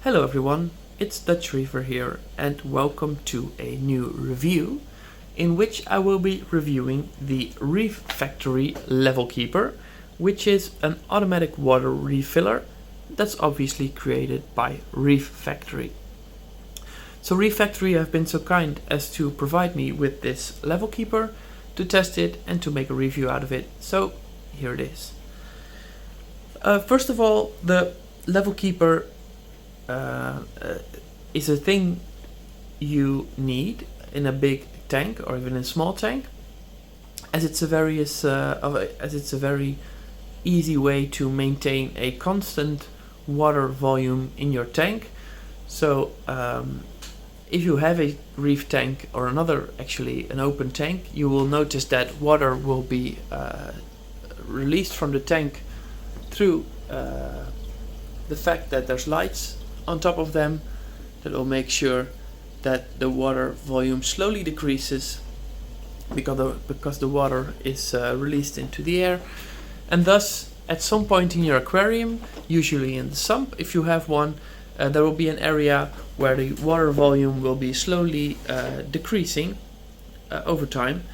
Hello everyone, it's Dutch Reefer here and welcome to a new review in which I will be reviewing the Reef Factory Level Keeper, which is an automatic water refiller that's obviously created by Reef Factory. So Reef Factory have been so kind as to provide me with this level keeper to test it and to make a review out of it, so here it is. First of all, the level keeper is a thing you need in a big tank or even in a small tank, as it's a very easy way to maintain a constant water volume in your tank. So if you have a reef tank or an open tank, you will notice that water will be released from the tank through the fact that there's lights on top of them that will make sure that the water volume slowly decreases because the water is released into the air, and thus at some point in your aquarium, usually in the sump if you have one, there will be an area where the water volume will be slowly decreasing over time.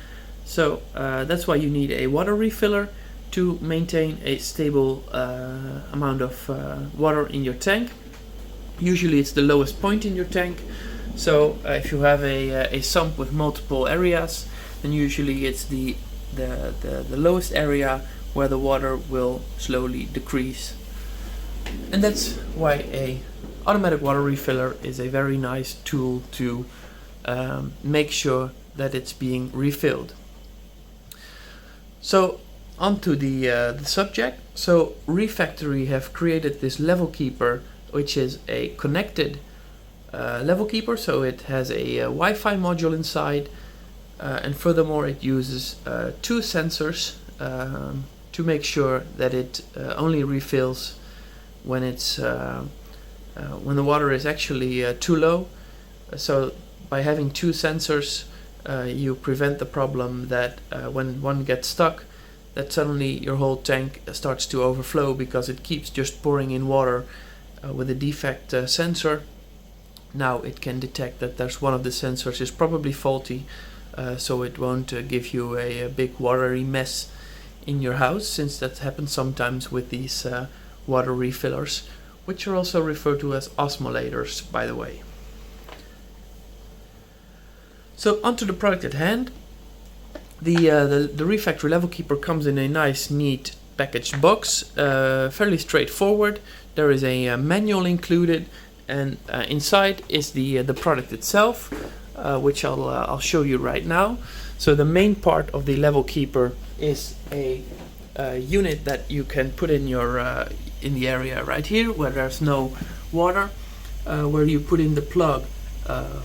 So that's why you need a water refiller to maintain a stable amount of water in your tank. Usually it's the lowest point in your tank, so if you have a sump with multiple areas, then usually it's the lowest area where the water will slowly decrease. And that's why a automatic water refiller is a very nice tool to make sure that it's being refilled. So onto the subject. So Reef Factory have created this level keeper, which is a connected level keeper. So it has a Wi-Fi module inside, and furthermore it uses two sensors to make sure that it only refills when it's when the water is actually too low. So by having two sensors, you prevent the problem that when one gets stuck, that suddenly your whole tank starts to overflow because it keeps just pouring in water with a defect sensor. Now it can detect that there's one of the sensors is probably faulty, so it won't give you a big watery mess in your house, since that happens sometimes with these water refillers, which are also referred to as osmolators, by the way. So onto the product at hand. The Reef Factory Level Keeper comes in a nice, neat packaged box, fairly straightforward. There is a manual included, and inside is the product itself, which I'll show you right now. So the main part of the level keeper is a unit that you can put in your in the area right here where there's no water, where you put in the plug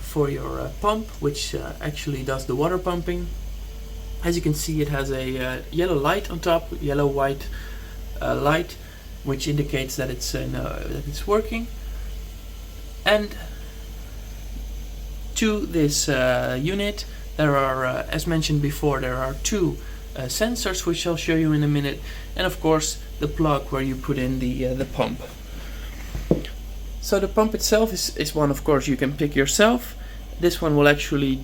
for your pump, which actually does the water pumping. As you can see, it has a yellow light on top, yellow-white light, which indicates that it's working. And to this unit, there are, as mentioned before, there are two sensors, which I'll show you in a minute, and of course the plug where you put in the pump. So the pump itself is one, of course, you can pick yourself. This one will actually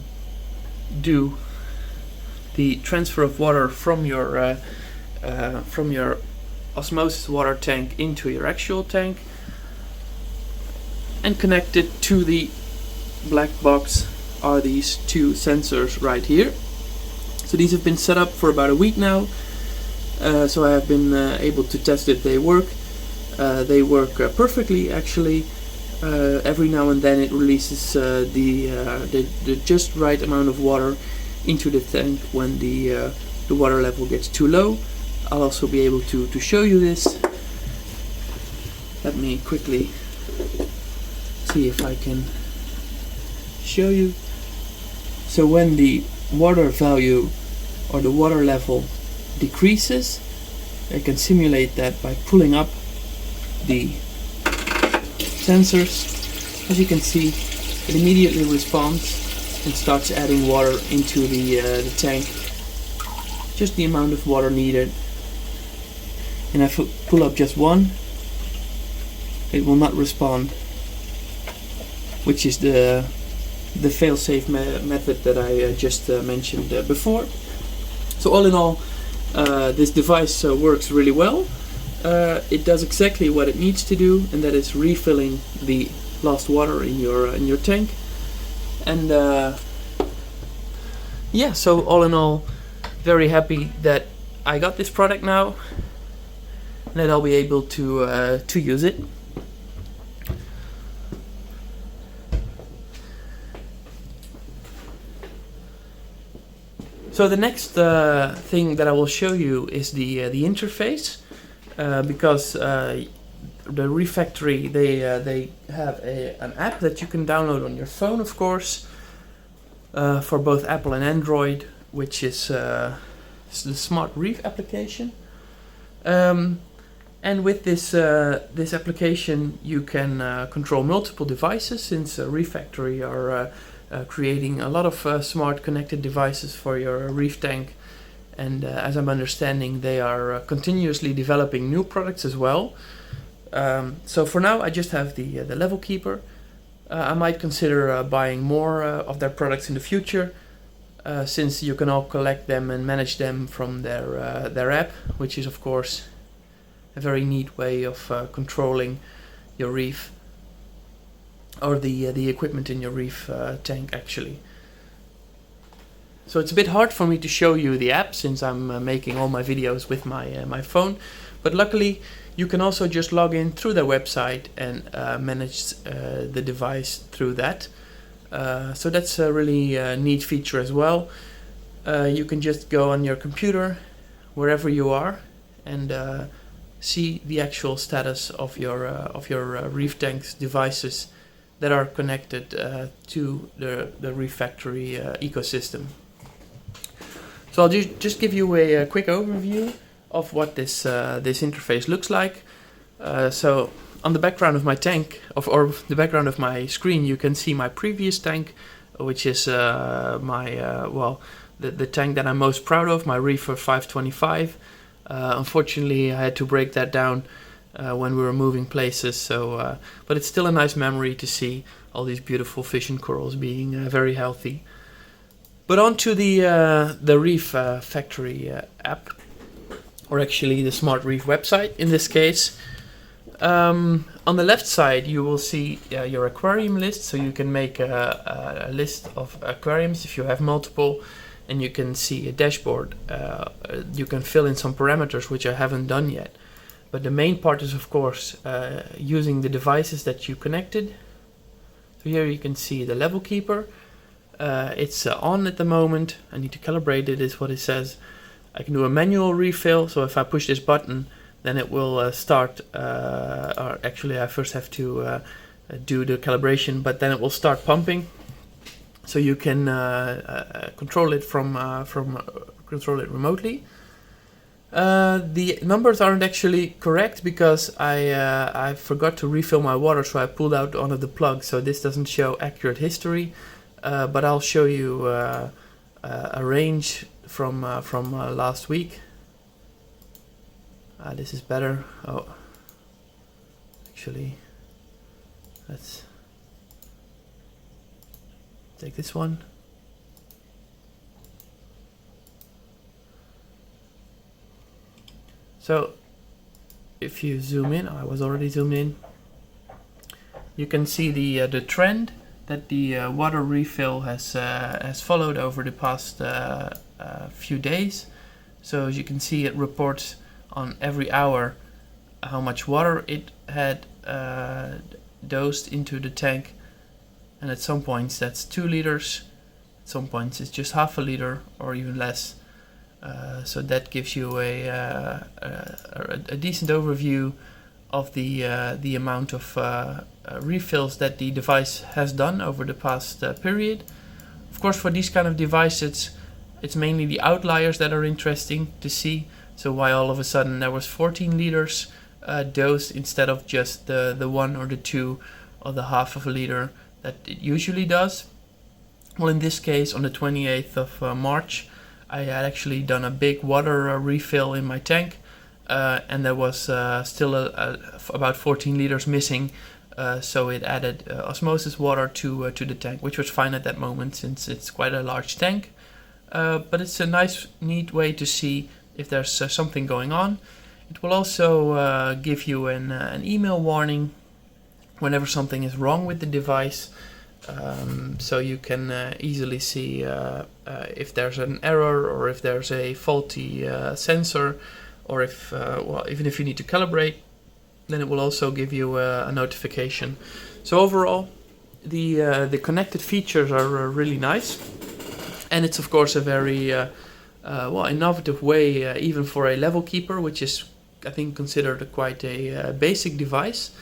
do the transfer of water from your osmosis water tank into your actual tank, and connected to the black box are these two sensors right here. So these have been set up for about a week now, so I have been able to test it. They work perfectly, actually. Every now and then it releases the just right amount of water into the tank when the water level gets too low. I'll also be able to show you this. Let me quickly see if I can show you. So when the water value or the water level decreases, I can simulate that by pulling up the sensors. As you can see, it immediately responds and starts adding water into the tank, just the amount of water needed. And if I pull up just one, it will not respond. which is the fail-safe method that I just mentioned before. So all in all, this device works really well. It does exactly what it needs to do, and that is refilling the lost water in your tank. And yeah, so all in all, very happy that I got this product now, and that I'll be able to use it. So the next thing that I will show you is the interface, because the Reef Factory, they have an app that you can download on your phone, of course, for both Apple and Android, which is the Smart Reef application. And with this application, you can control multiple devices, since Reef Factory are creating a lot of smart connected devices for your reef tank. And as I'm understanding, they are continuously developing new products as well. So for now, I just have the Level Keeper. I might consider buying more of their products in the future, since you can all collect them and manage them from their app, which is of course a very neat way of controlling your reef, or the equipment in your reef tank actually. So it's a bit hard for me to show you the app, since I'm making all my videos with my phone, but luckily you can also just log in through their website and manage the device through that. So that's a really neat feature as well. You can just go on your computer wherever you are and see the actual status of your reef tank's devices that are connected to the Reef Factory ecosystem. So I'll just give you a quick overview of what this interface looks like. So on the background of my tank, or the background of my screen, you can see my previous tank, which is the tank that I'm most proud of, my Reefer 525. Unfortunately, I had to break that down when we were moving places. So, but it's still a nice memory to see all these beautiful fish and corals being very healthy. But on to the Reef Factory app, or actually the Smart Reef website in this case. On the left side, you will see your aquarium list, so you can make a list of aquariums if you have multiple, and you can see a dashboard. You can fill in some parameters, which I haven't done yet. But the main part is, of course, using the devices that you connected. So here you can see the Level Keeper. It's on at the moment. I need to calibrate it, is what it says. I can do a manual refill, so if I push this button, then it will start, or actually I first have to do the calibration, but then it will start pumping. So you can control it control it remotely. The numbers aren't actually correct because I forgot to refill my water, so I pulled out one of the plugs, so this doesn't show accurate history. But I'll show you a range from last week. This is better. Oh, actually, let's take this one. So if you zoom in, I was already zoomed in, you can see the trend that the water refill has followed over the past few days. So as you can see, it reports on every hour how much water it had dosed into the tank, and at some points that's 2 liters, at some points it's just half a liter or even less. So that gives you a decent overview of the amount of refills that the device has done over the past period. Of course, for these kind of devices, it's mainly the outliers that are interesting to see. So why all of a sudden there was 14 liters dosed instead of just the 1 or the 2 or the half of a liter that it usually does. Well, in this case, on the 28th of March, I had actually done a big water refill in my tank, and there was still about 14 liters missing so it added osmosis water to the tank, which was fine at that moment since it's quite a large tank. But it's a nice, neat way to see if there's something going on. It will also give you an email warning whenever something is wrong with the device, so you can easily see if there's an error or if there's a faulty sensor, or if well, even if you need to calibrate, then it will also give you a notification. So overall, the connected features are really nice, and it's of course a very well, innovative way, even for a level keeper, which is, I think, considered quite a basic device.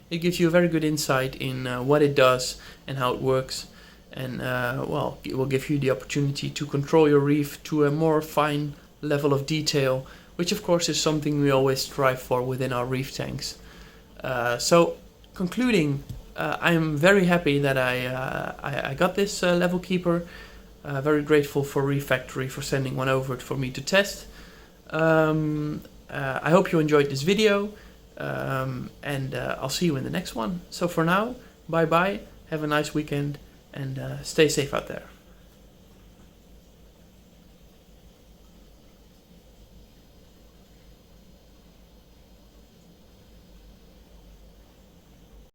It gives you a very good insight in what it does and how it works, and well, it will give you the opportunity to control your reef to a more fine level of detail, which of course is something we always strive for within our reef tanks. So concluding, I am very happy that I got this level keeper. Very grateful for Reef Factory for sending one over for me to test. I hope you enjoyed this video, and I'll see you in the next one. So for now, bye bye, have a nice weekend, and stay safe out there.